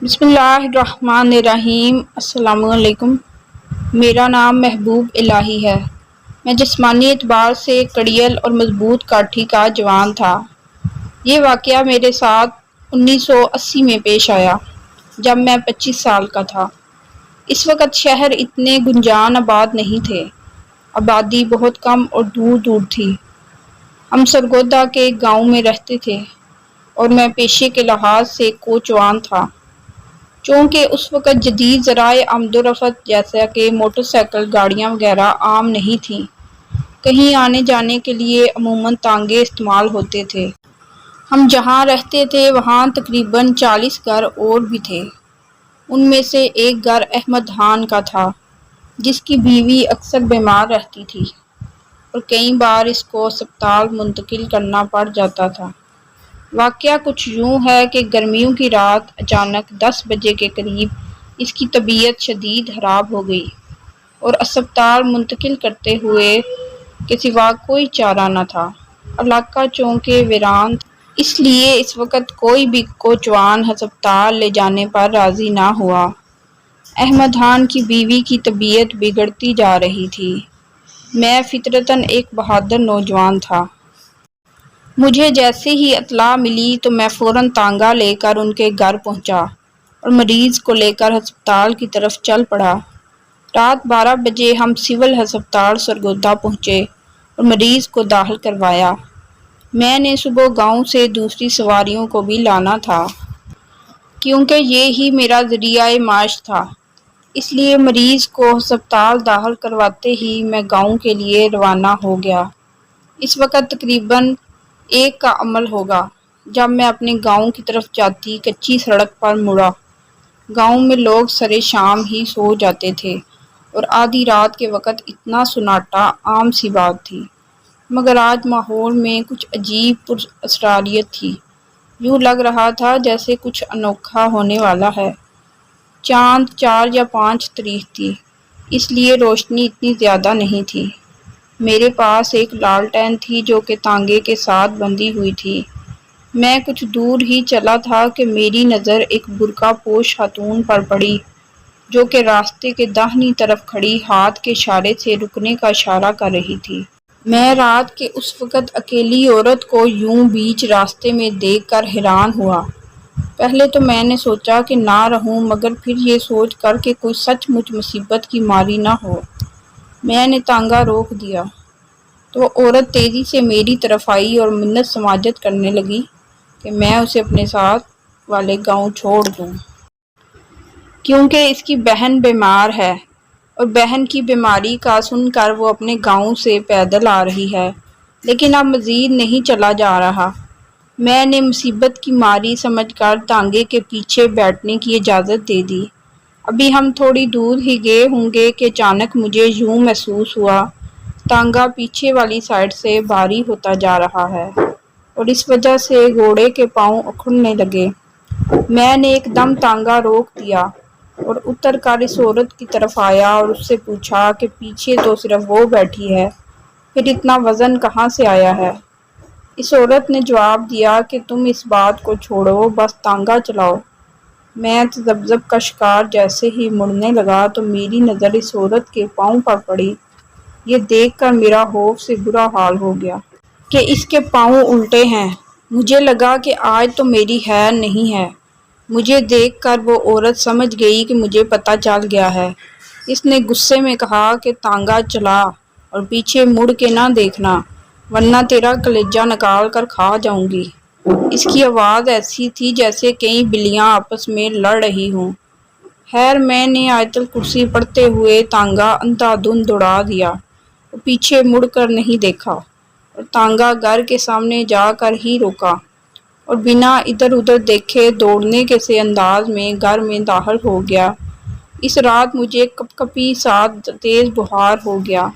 بسم اللہ الرحمن الرحیم۔ السلام علیکم۔ میرا نام محبوب الہی ہے۔ میں جسمانی اعتبار سے کڑیل اور مضبوط کاٹھی کا جوان تھا۔ یہ واقعہ میرے ساتھ 1980 میں پیش آیا جب میں 25 سال کا تھا۔ اس وقت شہر اتنے گنجان آباد نہیں تھے، آبادی بہت کم اور دور دور تھی۔ ہم سرگودا کے ایک گاؤں میں رہتے تھے اور میں پیشے کے لحاظ سے کوچوان تھا۔ چونکہ اس وقت جدید ذرائع آمد و رفت جیسا کہ موٹر سائیکل، گاڑیاں وغیرہ عام نہیں تھیں، کہیں آنے جانے کے لیے عموماً تانگے استعمال ہوتے تھے۔ ہم جہاں رہتے تھے وہاں تقریباً 40 گھر اور بھی تھے۔ ان میں سے ایک گھر احمد خان کا تھا جس کی بیوی اکثر بیمار رہتی تھی اور کئی بار اس کو ہسپتال منتقل کرنا پڑ جاتا تھا۔ واقعہ کچھ یوں ہے کہ گرمیوں کی رات اچانک 10 بجے کے قریب اس کی طبیعت شدید خراب ہو گئی اور ہسپتال منتقل کرتے ہوئے کے سوا کوئی چارہ نہ تھا۔ علاقہ چونکہ ویران تھا، اس لیے اس وقت کوئی بھی کوچوان ہسپتال لے جانے پر راضی نہ ہوا۔ احمد خان کی بیوی کی طبیعت بگڑتی جا رہی تھی۔ میں فطرتاً ایک بہادر نوجوان تھا۔ مجھے جیسے ہی اطلاع ملی تو میں فوراً تانگا لے کر ان کے گھر پہنچا اور مریض کو لے کر ہسپتال کی طرف چل پڑا۔ رات 12 بجے ہم سول ہسپتال سرگودا پہنچے اور مریض کو داخل کروایا۔ میں نے صبح گاؤں سے دوسری سواریوں کو بھی لانا تھا کیونکہ یہ ہی میرا ذریعہ معاش تھا، اس لیے مریض کو ہسپتال داخل کرواتے ہی میں گاؤں کے لیے روانہ ہو گیا۔ اس وقت تقریباً 1 کا عمل ہوگا جب میں اپنے گاؤں کی طرف جاتی کچی سڑک پر مڑا۔ گاؤں میں لوگ سرے شام ہی سو جاتے تھے اور آدھی رات کے وقت اتنا سناٹا عام سی بات تھی، مگر آج ماحول میں کچھ عجیب پراسراریت تھی۔ یوں لگ رہا تھا جیسے کچھ انوکھا ہونے والا ہے۔ چاند 4 یا 5 تاریخ تھی، اس لیے روشنی اتنی زیادہ نہیں تھی۔ میرے پاس ایک لالٹین تھی جو کہ تانگے کے ساتھ بندھی ہوئی تھی۔ میں کچھ دور ہی چلا تھا کہ میری نظر ایک برقع پوش خاتون پر پڑی جو کہ راستے کے داہنی طرف کھڑی ہاتھ کے اشارے سے رکنے کا اشارہ کر رہی تھی۔ میں رات کے اس وقت اکیلی عورت کو یوں بیچ راستے میں دیکھ کر حیران ہوا۔ پہلے تو میں نے سوچا کہ نہ رہوں، مگر پھر یہ سوچ کر کہ کوئی سچ مچ مصیبت کی ماری نہ ہو، میں نے تانگا روک دیا۔ تو وہ عورت تیزی سے میری طرف آئی اور منت سماجت کرنے لگی کہ میں اسے اپنے ساتھ والے گاؤں چھوڑ دوں کیونکہ اس کی بہن بیمار ہے اور بہن کی بیماری کا سن کر وہ اپنے گاؤں سے پیدل آ رہی ہے، لیکن اب مزید نہیں چلا جا رہا۔ میں نے مصیبت کی ماری سمجھ کر تانگے کے پیچھے بیٹھنے کی اجازت دے دی۔ ابھی ہم تھوڑی دور ہی گئے ہوں گے کہ اچانک مجھے یوں محسوس ہوا تانگا پیچھے والی سائیڈ سے بھاری ہوتا جا رہا ہے اور اس وجہ سے گھوڑے کے پاؤں اکھڑنے لگے۔ میں نے ایک دم تانگا روک دیا اور اتر کر اس عورت کی طرف آیا اور اس سے پوچھا کہ پیچھے تو صرف وہ بیٹھی ہے، پھر اتنا وزن کہاں سے آیا ہے؟ اس عورت نے جواب دیا کہ تم اس بات کو چھوڑو، بس تانگا چلاؤ۔ میں تذبذب کا شکار جیسے ہی مڑنے لگا تو میری نظر اس عورت کے پاؤں پر پڑی۔ یہ دیکھ کر میرا خوف سے برا حال ہو گیا کہ اس کے پاؤں الٹے ہیں۔ مجھے لگا کہ آج تو میری خیر نہیں ہے۔ مجھے دیکھ کر وہ عورت سمجھ گئی کہ مجھے پتہ چل گیا ہے۔ اس نے غصے میں کہا کہ تانگا چلا اور پیچھے مڑ کے نہ دیکھنا ورنہ تیرا کلیجہ نکال کر کھا جاؤں گی۔ اس کی آواز ایسی تھی جیسے کئی بلیاں آپس میں لڑ رہی ہوں۔ خیر میں نے آیت الکرسی پڑھتے ہوئے تانگا اندھا دھند دوڑا دیا اور پیچھے مڑ کر نہیں دیکھا اور تانگا گھر کے سامنے جا کر ہی روکا اور بنا ادھر ادھر دیکھے دوڑنے کے سے انداز میں گھر میں داخل ہو گیا۔ اس رات مجھے کپ کپی ساتھ تیز بخار ہو گیا۔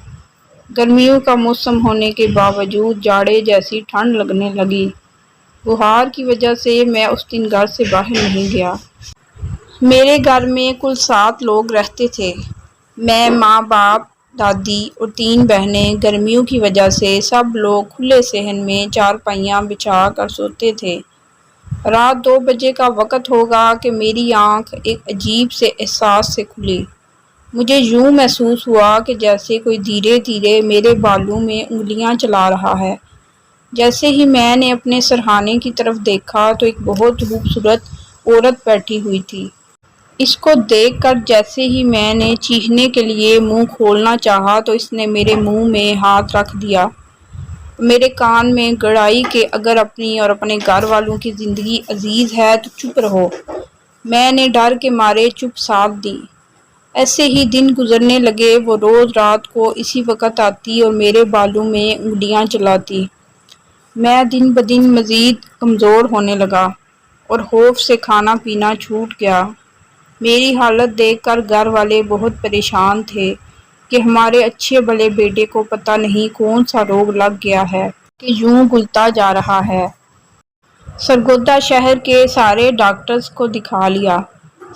گرمیوں کا موسم ہونے کے باوجود جاڑے جیسی ٹھنڈ لگنے لگی۔ بخار کی وجہ سے میں اس دن گھر سے باہر نہیں گیا۔ میرے گھر میں کل 7 لوگ رہتے تھے۔ میں، ماں باپ، دادی اور 3 بہنیں۔ گرمیوں کی وجہ سے سب لوگ کھلے صحن میں چارپائیاں بچھا کر سوتے تھے۔ رات 2 بجے کا وقت ہوگا کہ میری آنکھ ایک عجیب سے احساس سے کھلی۔ مجھے یوں محسوس ہوا کہ جیسے کوئی دھیرے دھیرے میرے بالوں میں انگلیاں چلا رہا ہے۔ جیسے ہی میں نے اپنے سرہانے کی طرف دیکھا تو ایک بہت خوبصورت عورت بیٹھی ہوئی تھی۔ اس کو دیکھ کر جیسے ہی میں نے چیخنے کے لیے منہ کھولنا چاہا تو اس نے میرے منہ میں ہاتھ رکھ دیا، میرے کان میں گڑائی کہ اگر اپنی اور اپنے گھر والوں کی زندگی عزیز ہے تو چپ رہو۔ میں نے ڈر کے مارے چپ سادھ دی۔ ایسے ہی دن گزرنے لگے۔ وہ روز رات کو اسی وقت آتی اور میرے بالوں میں انگلیاں چلاتی۔ میں دن بدن مزید کمزور ہونے لگا اور خوف سے کھانا پینا چھوٹ گیا۔ میری حالت دیکھ کر گھر والے بہت پریشان تھے کہ ہمارے اچھے بھلے بیٹے کو پتہ نہیں کون سا روگ لگ گیا ہے کہ یوں گلتا جا رہا ہے۔ سرگودا شہر کے سارے ڈاکٹرز کو دکھا لیا،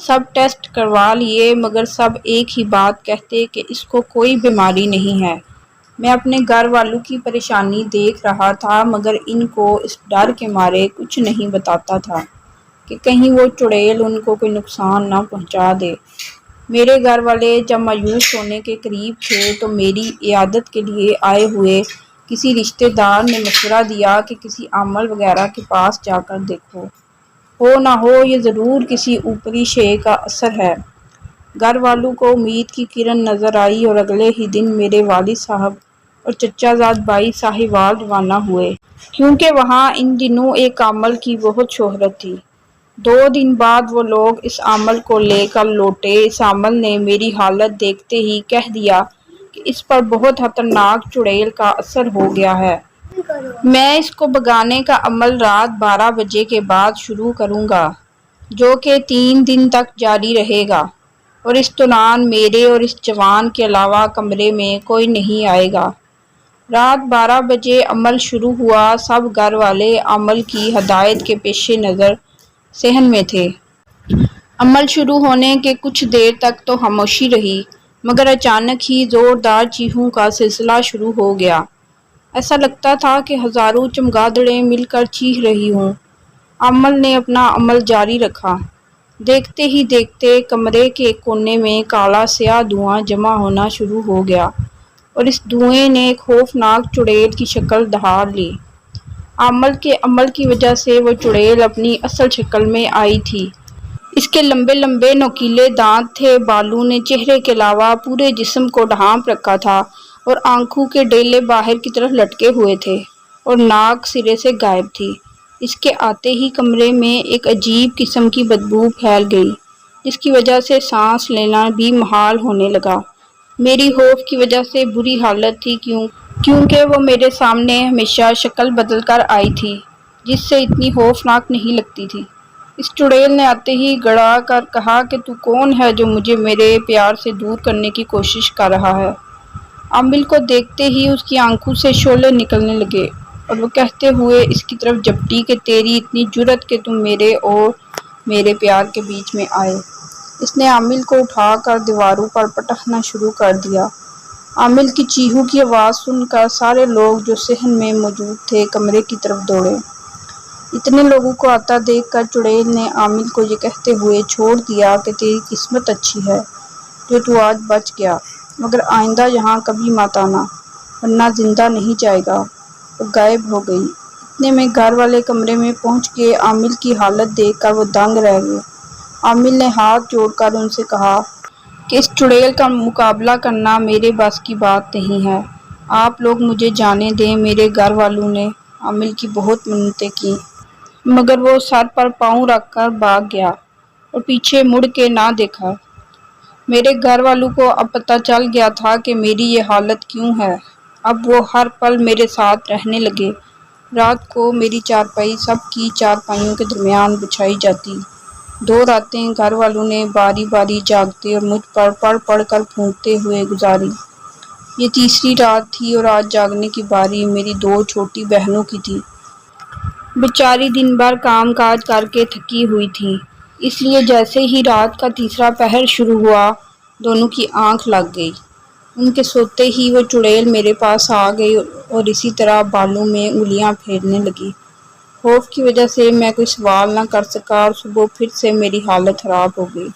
سب ٹیسٹ کروا لیے، مگر سب ایک ہی بات کہتے کہ اس کو کوئی بیماری نہیں ہے۔ میں اپنے گھر والوں کی پریشانی دیکھ رہا تھا مگر ان کو اس ڈر کے مارے کچھ نہیں بتاتا تھا کہ کہیں وہ چڑیل ان کو کوئی نقصان نہ پہنچا دے۔ میرے گھر والے جب مایوس ہونے کے قریب تھے تو میری عیادت کے لیے آئے ہوئے کسی رشتہ دار نے مشورہ دیا کہ کسی عامل وغیرہ کے پاس جا کر دیکھو، ہو نہ ہو یہ ضرور کسی اوپری شے کا اثر ہے۔ گھر والوں کو امید کی کرن نظر آئی اور اگلے ہی دن میرے والد صاحب اور چچا زاد بھائی ساہیوال روانہ ہوئے، کیونکہ وہاں ان دنوں ایک عامل کی بہت شہرت تھی۔ 2 دن بعد وہ لوگ اس عامل کو لے کر لوٹے۔ اس عامل نے میری حالت دیکھتے ہی کہہ دیا کہ اس پر بہت خطرناک چڑیل کا اثر ہو گیا ہے۔ میں اس کو بھگانے کا عمل رات 12 بجے کے بعد شروع کروں گا، جو کہ 3 دن تک جاری رہے گا، اور اس دوران میرے اور اس جوان کے علاوہ کمرے میں کوئی نہیں آئے گا۔ رات 12 بجے عمل شروع ہوا۔ سب گھر والے عمل کی ہدایت کے پیش نظر صحن میں تھے۔ عمل شروع ہونے کے کچھ دیر تک تو خاموشی رہی، مگر اچانک ہی زوردار چیخوں کا سلسلہ شروع ہو گیا۔ ایسا لگتا تھا کہ ہزاروں چمگادڑیں مل کر چیخ رہی ہوں۔ عامل نے اپنا عمل جاری رکھا۔ دیکھتے ہی دیکھتے کمرے کے ایک کونے میں کالا سیاہ دھواں جمع ہونا شروع ہو گیا اور اس دھوئیں نے ایک خوفناک چڑیل کی شکل دھار لی۔ عامل کے عمل کی وجہ سے وہ چڑیل اپنی اصل شکل میں آئی تھی۔ اس کے لمبے لمبے نوکیلے دانت تھے، بالوں نے چہرے کے علاوہ پورے جسم کو ڈھانپ رکھا تھا اور آنکھوں کے ڈیلے باہر کی طرف لٹکے ہوئے تھے اور ناک سرے سے غائب تھی۔ اس کے آتے ہی کمرے میں ایک عجیب قسم کی بدبو پھیل گئی، جس کی وجہ سے سانس لینا بھی محال ہونے لگا۔ میری خوف کی وجہ سے بری حالت تھی کیونکہ وہ میرے سامنے ہمیشہ شکل بدل کر آئی تھی، جس سے اتنی خوفناک نہیں لگتی تھی۔ اس چڑیل نے آتے ہی گڑا کر کہا کہ تو کون ہے جو مجھے میرے پیار سے دور کرنے کی کوشش کر رہا ہے؟ عامل کو دیکھتے ہی اس کی آنکھوں سے شعلے نکلنے لگے اور وہ کہتے ہوئے اس کی طرف جھپٹی کہ تیری اتنی جرأت کہ تم میرے اور میرے پیار کے بیچ میں آئے۔ اس نے عامل کو اٹھا کر دیواروں پر پٹکنا شروع کر دیا۔ عامل کی چیخوں کی آواز سن کر سارے لوگ جو صحن میں موجود تھے کمرے کی طرف دوڑے۔ اتنے لوگوں کو آتا دیکھ کر چڑیل نے عامل کو یہ کہتے ہوئے چھوڑ دیا کہ تیری قسمت اچھی ہے جو تو آج بچ گیا، مگر آئندہ یہاں کبھی مت آنا ورنہ زندہ نہیں جائے گا۔ وہ غائب ہو گئی۔ اتنے میں گھر والے کمرے میں پہنچ کے عامل کی حالت دیکھ کر وہ دنگ رہ گئے۔ عامل نے ہاتھ جوڑ کر ان سے کہا کہ اس چڑیل کا مقابلہ کرنا میرے بس کی بات نہیں ہے، آپ لوگ مجھے جانے دیں۔ میرے گھر والوں نے عامل کی بہت منتیں کیں مگر وہ سر پر پاؤں رکھ کر بھاگ گیا اور پیچھے مڑ کے نہ دیکھا۔ میرے گھر والوں کو اب پتہ چل گیا تھا کہ میری یہ حالت کیوں ہے۔ اب وہ ہر پل میرے ساتھ رہنے لگے۔ رات کو میری چارپائی سب کی چارپائیوں کے درمیان بچھائی جاتی۔ 2 راتیں گھر والوں نے باری باری جاگتے اور مجھ پر پڑھ پڑھ کر پھونکتے ہوئے گزاری۔ یہ تیسری رات تھی اور آج جاگنے کی باری میری 2 چھوٹی بہنوں کی تھی۔ بیچاری دن بھر کام کاج کر کے تھکی ہوئی تھیں، اس لیے جیسے ہی رات کا تیسرا پہر شروع ہوا دونوں کی آنکھ لگ گئی۔ ان کے سوتے ہی وہ چڑیل میرے پاس آ گئی اور اسی طرح بالوں میں انگلیاں پھیرنے لگی۔ خوف کی وجہ سے میں کوئی سوال نہ کر سکا اور صبح پھر سے میری حالت خراب ہو گئی۔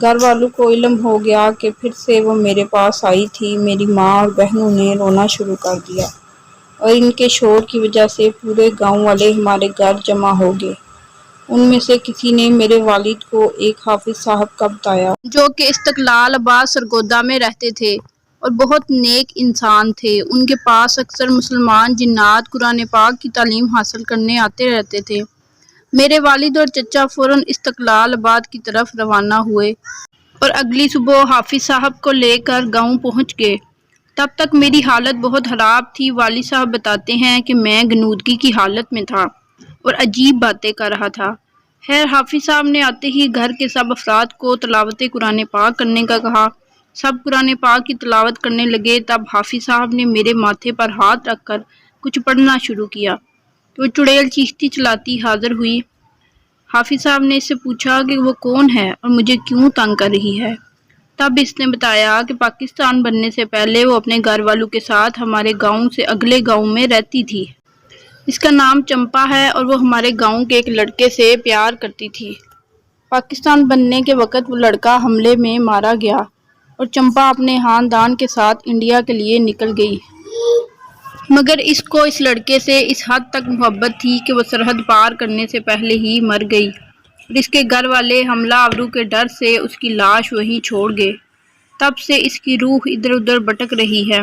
گھر والوں کو علم ہو گیا کہ پھر سے وہ میرے پاس آئی تھی۔ میری ماں اور بہنوں نے رونا شروع کر دیا اور ان کے شور کی وجہ سے پورے گاؤں والے ہمارے گھر جمع ہو گئے۔ ان میں سے کسی نے میرے والد کو ایک حافظ صاحب کا بتایا جو کہ استقلال آباد سرگودا میں رہتے تھے اور بہت نیک انسان تھے۔ ان کے پاس اکثر مسلمان جنات قرآن پاک کی تعلیم حاصل کرنے آتے رہتے تھے۔ میرے والد اور چچا فوراً استقلال آباد کی طرف روانہ ہوئے اور اگلی صبح حافظ صاحب کو لے کر گاؤں پہنچ گئے۔ تب تک میری حالت بہت خراب تھی۔ والد صاحب بتاتے ہیں کہ میں غنودگی کی حالت میں تھا اور عجیب باتیں کر رہا تھا۔ خیر حافظ صاحب نے آتے ہی گھر کے سب افراد کو تلاوت قرآن پاک کرنے کا کہا۔ سب قرآن پاک کی تلاوت کرنے لگے۔ تب حافظ صاحب نے میرے ماتھے پر ہاتھ رکھ کر کچھ پڑھنا شروع کیا۔ وہ چڑیل چیختی چلاتی حاضر ہوئی۔ حافظ صاحب نے اس سے پوچھا کہ وہ کون ہے اور مجھے کیوں تنگ کر رہی ہے۔ تب اس نے بتایا کہ پاکستان بننے سے پہلے وہ اپنے گھر والوں کے ساتھ ہمارے گاؤں سے اگلے گاؤں میں رہتی تھی۔ اس کا نام چمپا ہے اور وہ ہمارے گاؤں کے ایک لڑکے سے پیار کرتی تھی۔ پاکستان بننے کے وقت وہ لڑکا حملے میں مارا گیا اور چمپا اپنے خاندان کے ساتھ انڈیا کے لیے نکل گئی، مگر اس کو اس لڑکے سے اس حد تک محبت تھی کہ وہ سرحد پار کرنے سے پہلے ہی مر گئی اور اس کے گھر والے حملہ آوروں کے ڈر سے اس کی لاش وہیں چھوڑ گئے۔ تب سے اس کی روح ادھر ادھر بھٹک رہی ہے۔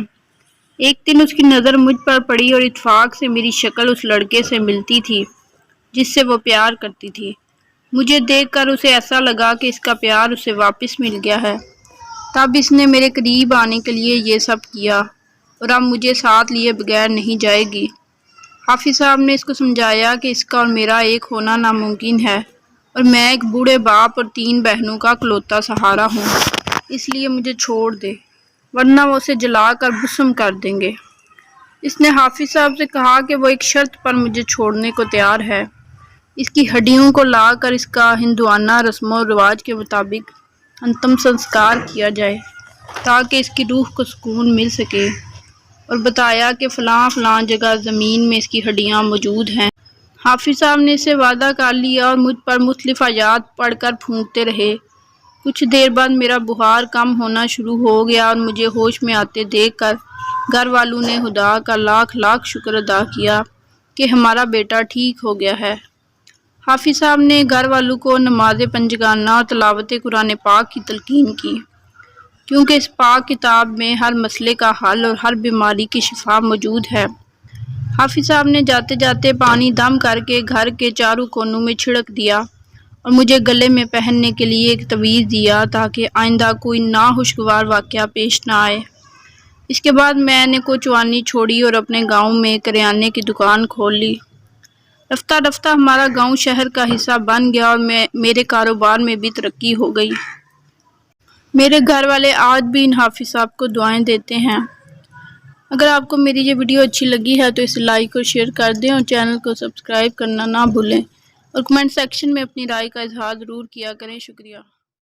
ایک دن اس کی نظر مجھ پر پڑی اور اتفاق سے میری شکل اس لڑکے سے ملتی تھی جس سے وہ پیار کرتی تھی۔ مجھے دیکھ کر اسے ایسا لگا کہ اس کا پیار اسے واپس مل گیا ہے۔ تب اس نے میرے قریب آنے کے لیے یہ سب کیا اور اب مجھے ساتھ لیے بغیر نہیں جائے گی۔ حافظ صاحب نے اس کو سمجھایا کہ اس کا اور میرا ایک ہونا ناممکن ہے اور میں ایک بوڑھے باپ اور 3 بہنوں کا اکلوتا سہارا ہوں، اس لیے مجھے چھوڑ دے ورنہ وہ اسے جلا کر بھسم کر دیں گے۔ اس نے حافظ صاحب سے کہا کہ وہ ایک شرط پر مجھے چھوڑنے کو تیار ہے۔ اس کی ہڈیوں کو لا کر اس کا ہندوانہ رسم و رواج کے مطابق انتم سنسکار کیا جائے تاکہ اس کی روح کو سکون مل سکے، اور بتایا کہ فلاں فلاں جگہ زمین میں اس کی ہڈیاں موجود ہیں۔ حافظ صاحب نے اسے وعدہ کر لیا اور مجھ پر مختلف آیات پڑھ کر پھونکتے رہے۔ کچھ دیر بعد میرا بخار کم ہونا شروع ہو گیا اور مجھے ہوش میں آتے دیکھ کر گھر والوں نے خدا کا لاکھ لاکھ شکر ادا کیا کہ ہمارا بیٹا ٹھیک ہو گیا ہے۔ حافظ صاحب نے گھر والوں کو نماز پنجگانہ اور تلاوت قرآن پاک کی تلقین کی، کیونکہ اس پاک کتاب میں ہر مسئلے کا حل اور ہر بیماری کی شفا موجود ہے۔ حافظ صاحب نے جاتے جاتے پانی دم کر کے گھر کے چاروں کونوں میں چھڑک دیا اور مجھے گلے میں پہننے کے لیے ایک تعویذ دیا تاکہ آئندہ کوئی ناخوشگوار واقعہ پیش نہ آئے۔ اس کے بعد میں نے کوچوانی چھوڑی اور اپنے گاؤں میں کریانے کی دکان کھول لی۔ رفتہ رفتہ ہمارا گاؤں شہر کا حصہ بن گیا اور میرے کاروبار میں بھی ترقی ہو گئی۔ میرے گھر والے آج بھی ان حافظ صاحب کو دعائیں دیتے ہیں۔ اگر آپ کو میری یہ ویڈیو اچھی لگی ہے تو اسے لائک اور شیئر کر دیں اور چینل کو سبسکرائب کرنا نہ بھولیں اور کمنٹ سیکشن میں اپنی رائے کا اظہار ضرور کیا کریں۔ شکریہ۔